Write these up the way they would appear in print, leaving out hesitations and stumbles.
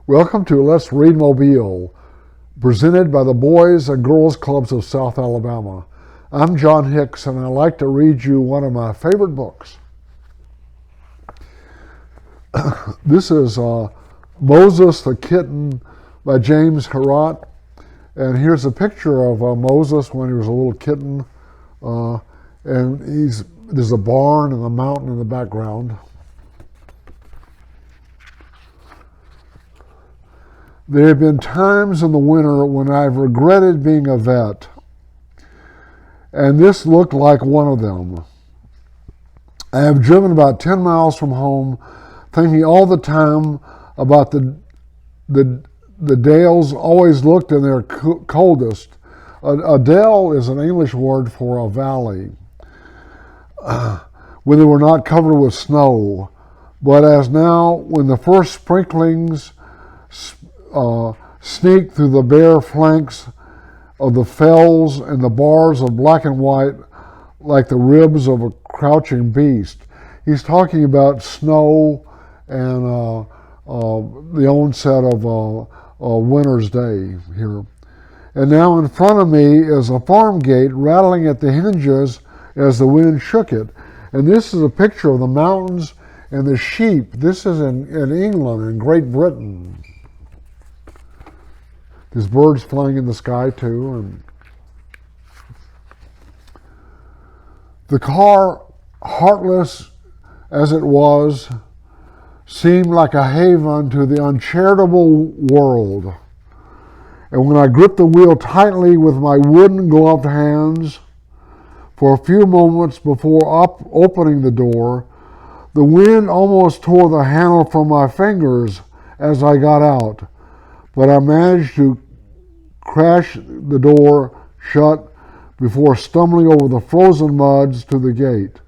Welcome to Let's Read Mobile, presented by the Boys and Girls Clubs of South Alabama. I'm John Hicks, and I'd like to read you one of my favorite books. This is Moses the Kitten by James Herriot. And here's a picture of Moses when he was a little kitten. And there's a barn and a mountain in the background. There have been times in the winter when I've regretted being a vet, and this looked like one of them. I have driven about 10 miles from home, thinking all the time about the dales always looked in their coldest. A dale is an English word for a valley, when they were not covered with snow. But as now, when the first sprinklings sneak through the bare flanks of the fells and the bars of black and white like the ribs of a crouching beast. He's talking about snow and the onset of winter's day here. And now in front of me is a farm gate rattling at the hinges as the wind shook it. And this is a picture of the mountains and the sheep. This is in England, in Great Britain. There's birds flying in the sky too. And the car, heartless as it was, seemed like a haven to the uncharitable world. And when I gripped the wheel tightly with my wooden gloved hands for a few moments before opening the door, the wind almost tore the handle from my fingers as I got out. But I managed to crash the door shut before stumbling over the frozen muds to the gate.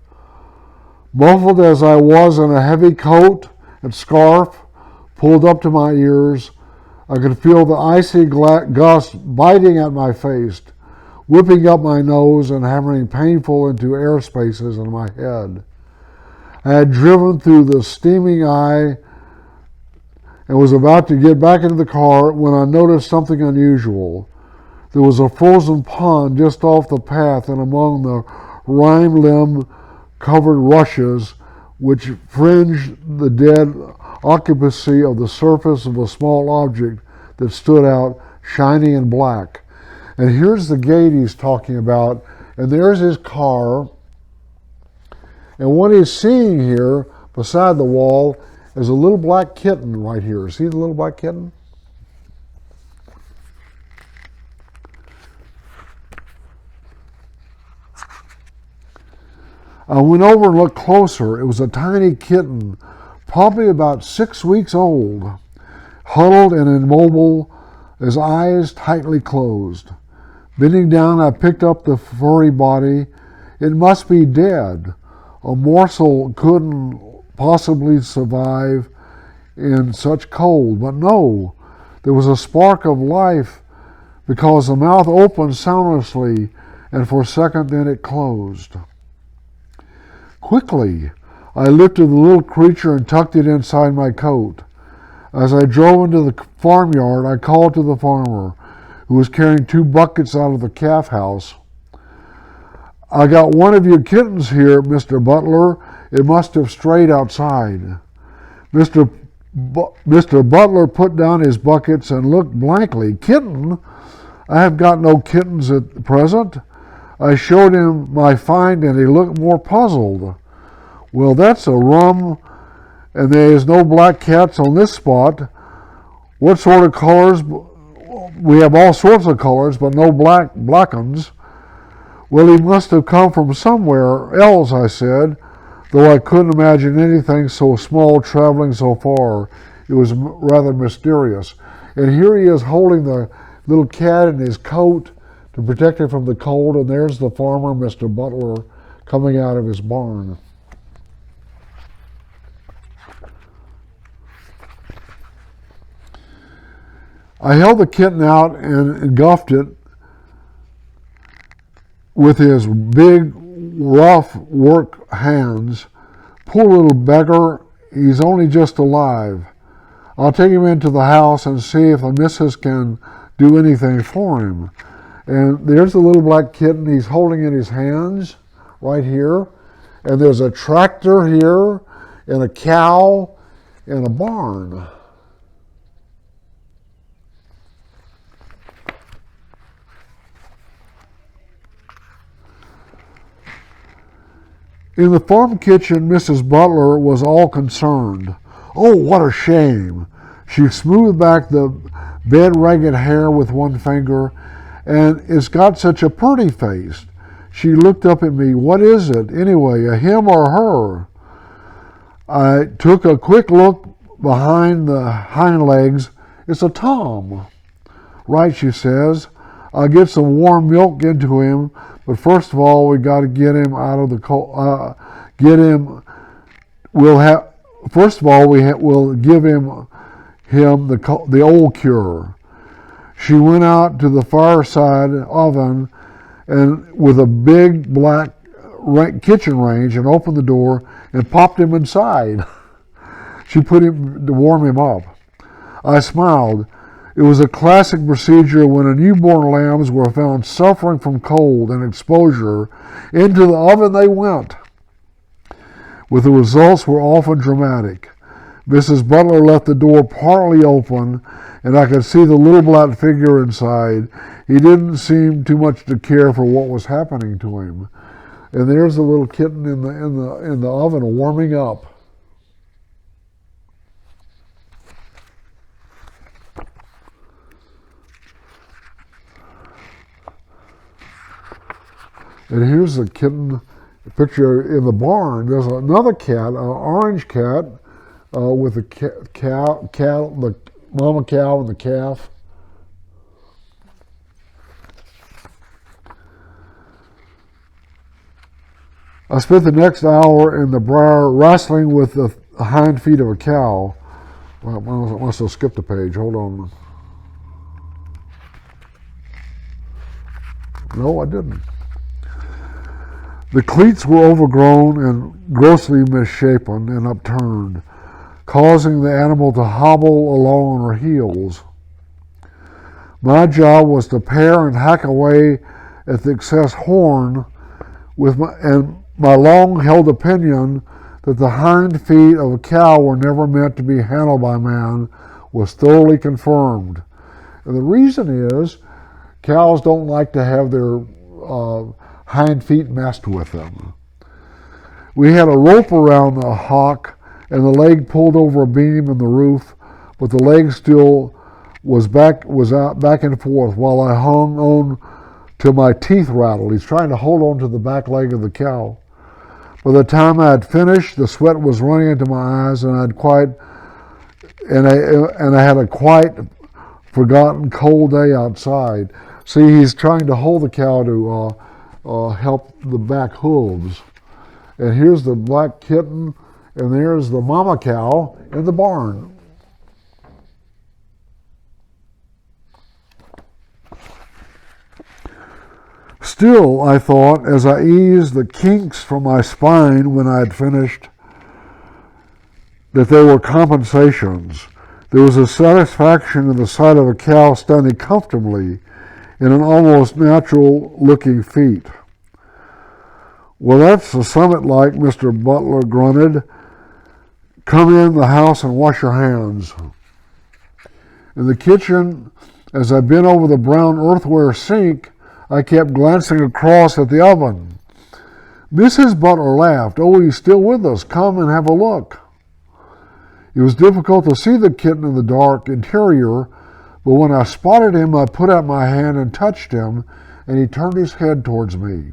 Muffled as I was in a heavy coat and scarf pulled up to my ears, I could feel the icy gust biting at my face, whipping up my nose and hammering painful into air spaces in my head. I had driven through the steaming eye and was about to get back into the car when I noticed something unusual. There was a frozen pond just off the path and among the rime limb covered rushes which fringed the dead occupancy of the surface of a small object that stood out shiny and black. And here's the gate he's talking about, and there's his car. And what he's seeing here beside the wall is a little black kitten right here. See the little black kitten? I went over and looked closer. It was a tiny kitten, probably about 6 weeks old, huddled and immobile, his eyes tightly closed. Bending down, I picked up the furry body. It must be dead. A morsel couldn't possibly survive in such cold, but no, there was a spark of life because the mouth opened soundlessly and for a second then it closed. Quickly, I lifted the little creature and tucked it inside my coat. As I drove into the farmyard, I called to the farmer, who was carrying 2 buckets out of the calf house. I got one of your kittens here, Mr. Butler. It must have strayed outside. Mr. Butler put down his buckets and looked blankly. Kitten? I have got no kittens at present. I showed him my find and he looked more puzzled. Well, that's a rum, and there is no black cats on this spot. What sort of colors? We have all sorts of colors, but no black ones. Well, he must have come from somewhere else, I said, though I couldn't imagine anything so small traveling so far. It was rather mysterious. And here he is holding the little cat in his coat to protect it from the cold, and there's the farmer, Mr. Butler, coming out of his barn. I held the kitten out and engulfed it with his big, rough work hands. Poor little beggar, he's only just alive. I'll take him into the house and see if the missus can do anything for him. And there's the little black kitten he's holding in his hands right here. And there's a tractor here and a cow and a barn. In the farm kitchen, Mrs. Butler was all concerned. Oh, what a shame. She smoothed back the bed-ragged hair with one finger, and it's got such a pretty face. She looked up at me. What is it, anyway, a him or her? I took a quick look behind the hind legs. It's a tom. Right, she says. I'll get some warm milk into him, but first of all, we got to get him out of the cold. First of all, we'll give him the old cure. She went out to the fireside oven and with a big black kitchen range and opened the door and popped him inside. She put him to warm him up. I smiled. It was a classic procedure when a newborn lambs were found suffering from cold and exposure. Into the oven they went. With the results were often dramatic. Mrs. Butler left the door partly open, and I could see the little black figure inside. He didn't seem too much to care for what was happening to him. And there's the little kitten in the oven warming up. And here's the kitten picture in the barn. There's another cat, an orange cat, with the the mama cow and the calf. I spent the next hour in the briar wrestling with the hind feet of a cow. Well, I must have skipped a page. Hold on. No, I didn't. The cleats were overgrown and grossly misshapen and upturned, causing the animal to hobble along on her heels. My job was to pare and hack away at the excess horn with my long-held opinion that the hind feet of a cow were never meant to be handled by man was thoroughly confirmed. And the reason is cows don't like to have their hind feet messed with them. We had a rope around the hock and the leg pulled over a beam in the roof, but the leg still was out back and forth while I hung on till my teeth rattled. He's trying to hold on to the back leg of the cow. By the time I had finished, the sweat was running into my eyes, and I had a quite forgotten cold day outside. See, he's trying to hold the cow to help the back hooves. And here's the black kitten, and there's the mama cow in the barn. Still, I thought, as I eased the kinks from my spine when I had finished, that there were compensations. There was a satisfaction in the sight of a cow standing comfortably in an almost natural-looking feat. Well, that's the summit like, Mr. Butler grunted. Come in the house and wash your hands. In the kitchen, as I bent over the brown earthenware sink, I kept glancing across at the oven. Mrs. Butler laughed. Oh, he's still with us. Come and have a look. It was difficult to see the kitten in the dark interior, but when I spotted him, I put out my hand and touched him, and he turned his head towards me.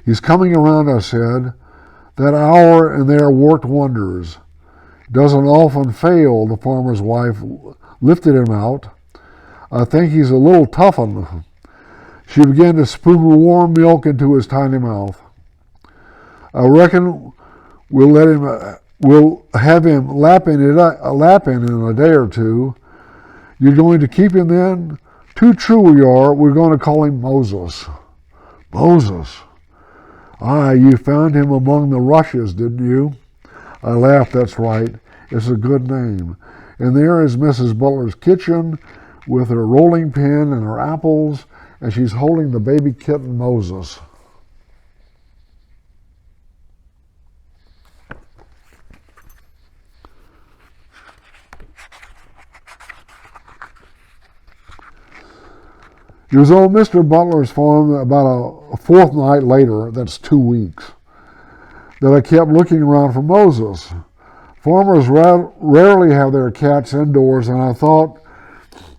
He's coming around, I said. That hour in there worked wonders. Doesn't often fail, the farmer's wife lifted him out. I think he's a little toughened. She began to spoon warm milk into his tiny mouth. I reckon we'll have him lapping in a day or two. You're going to keep him then? Too true we are. We're going to call him Moses. Moses. Ah, you found him among the rushes, didn't you? I laughed. That's right. It's a good name. And there is Mrs. Butler's kitchen with her rolling pin and her apples, and she's holding the baby kitten Moses. It was on Mr. Butler's farm about a fourth night later, that's 2 weeks, that I kept looking around for Moses. Farmers rarely have their cats indoors, and I thought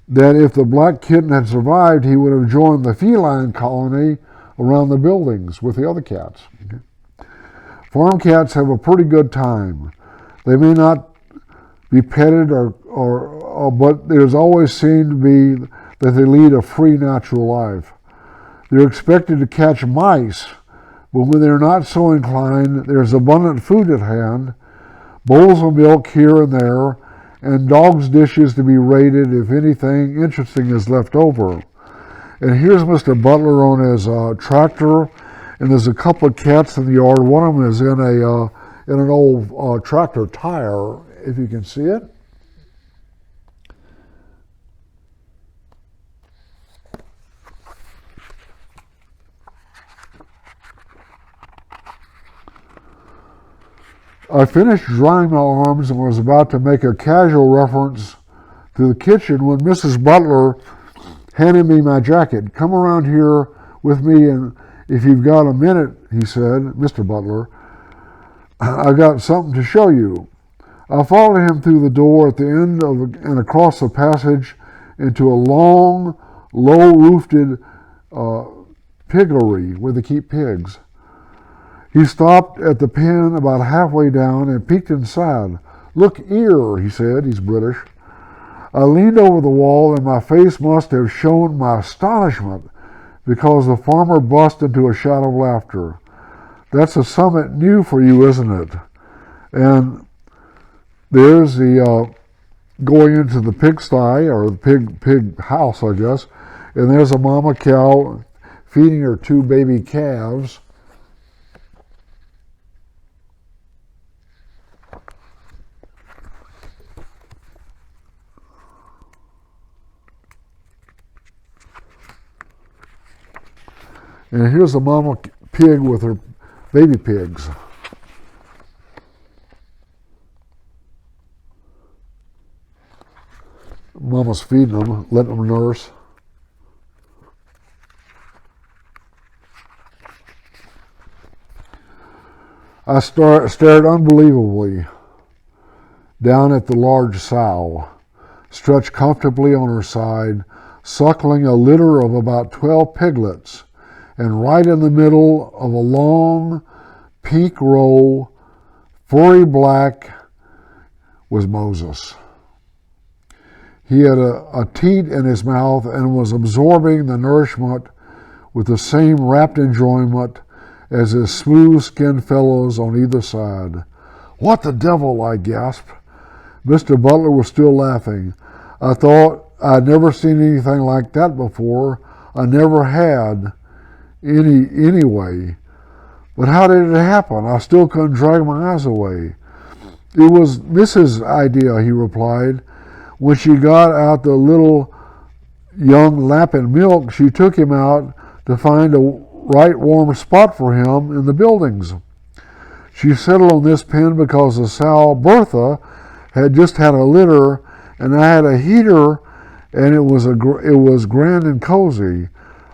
that if the black kitten had survived, he would have joined the feline colony around the buildings with the other cats. Farm cats have a pretty good time. They may not be petted, but there's always seemed to be that they lead a free, natural life. They're expected to catch mice, but when they're not so inclined, there's abundant food at hand, bowls of milk here and there, and dogs' dishes to be raided if anything interesting is left over. And here's Mr. Butler on his tractor, and there's a couple of cats in the yard. One of them is in an old tractor tire, if you can see it. I finished drying my arms and was about to make a casual reference to the kitchen when Mrs. Butler handed me my jacket. "Come around here with me, and if you've got a minute," he said, Mr. Butler, "I've got something to show you." I followed him through the door at the end and across the passage into a long, low-roofed piggery where they keep pigs. He stopped at the pen about halfway down and peeked inside. "Look here," he said. He's British. I leaned over the wall, and my face must have shown my astonishment because the farmer burst into a shout of laughter. "That's a summit new for you, isn't it?" And there's the going into the pigsty, or the pig house, I guess, and there's a mama cow feeding her 2 baby calves. And here's the mama pig with her baby pigs. Mama's feeding them, letting them nurse. I stared unbelievably down at the large sow, stretched comfortably on her side, suckling a litter of about 12 piglets, and right in the middle of a long pink row, furry black, was Moses. He had a teat in his mouth and was absorbing the nourishment with the same rapt enjoyment as his smooth-skinned fellows on either side. "What the devil?" I gasped. Mr. Butler was still laughing. I thought I'd never seen anything like that before. I never had. Anyway. But how did it happen? I still couldn't drag my eyes away. "It was Mrs.'s idea," he replied. "When she got out the little young lapping milk, she took him out to find a right warm spot for him in the buildings. She settled on this pen because the sow Bertha had just had a litter, and I had a heater, and it was grand and cozy."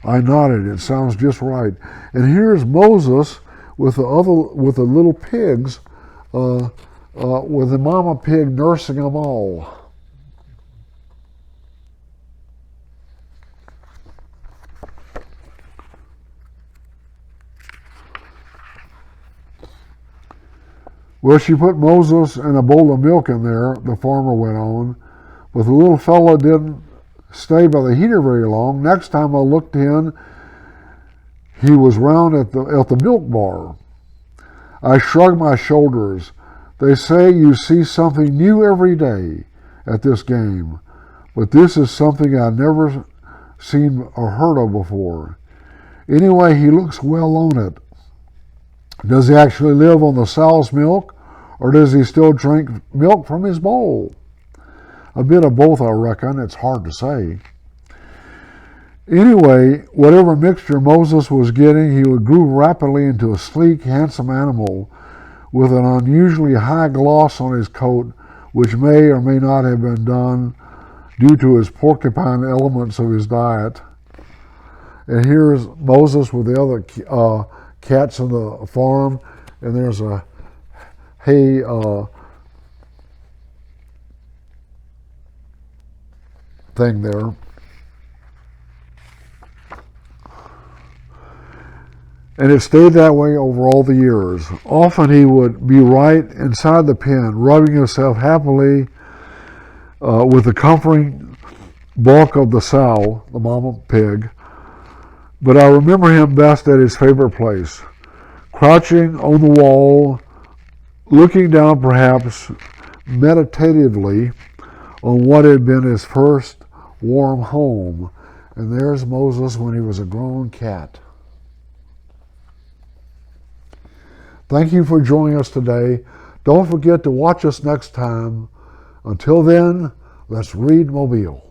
I nodded. "It sounds just right." And here's Moses with the little pigs, with the mama pig nursing them all. "Well, she put Moses and a bowl of milk in there," the farmer went on, "but the little fellow didn't stay by the heater very long. Next time I looked in, he was round at the milk bar." I shrugged my shoulders. "They say you see something new every day at this game, but this is something I've never seen or heard of before. Anyway, he looks well on it. Does he actually live on the sow's milk, or does he still drink milk from his bowl?" A bit of both, I reckon. It's hard to say. Anyway, whatever mixture Moses was getting, he grew rapidly into a sleek, handsome animal with an unusually high gloss on his coat, which may or may not have been done due to his porcupine elements of his diet. And here's Moses with the other cats on the farm, and there's a hay thing there. And it stayed that way over all the years. Often he would be right inside the pen, rubbing himself happily with the comforting bulk of the sow, the mama pig. But I remember him best at his favorite place, crouching on the wall, looking down perhaps meditatively on what had been his first warm home. And there's Moses when he was a grown cat. Thank you for joining us today. Don't forget to watch us next time. Until then, let's read Mobile.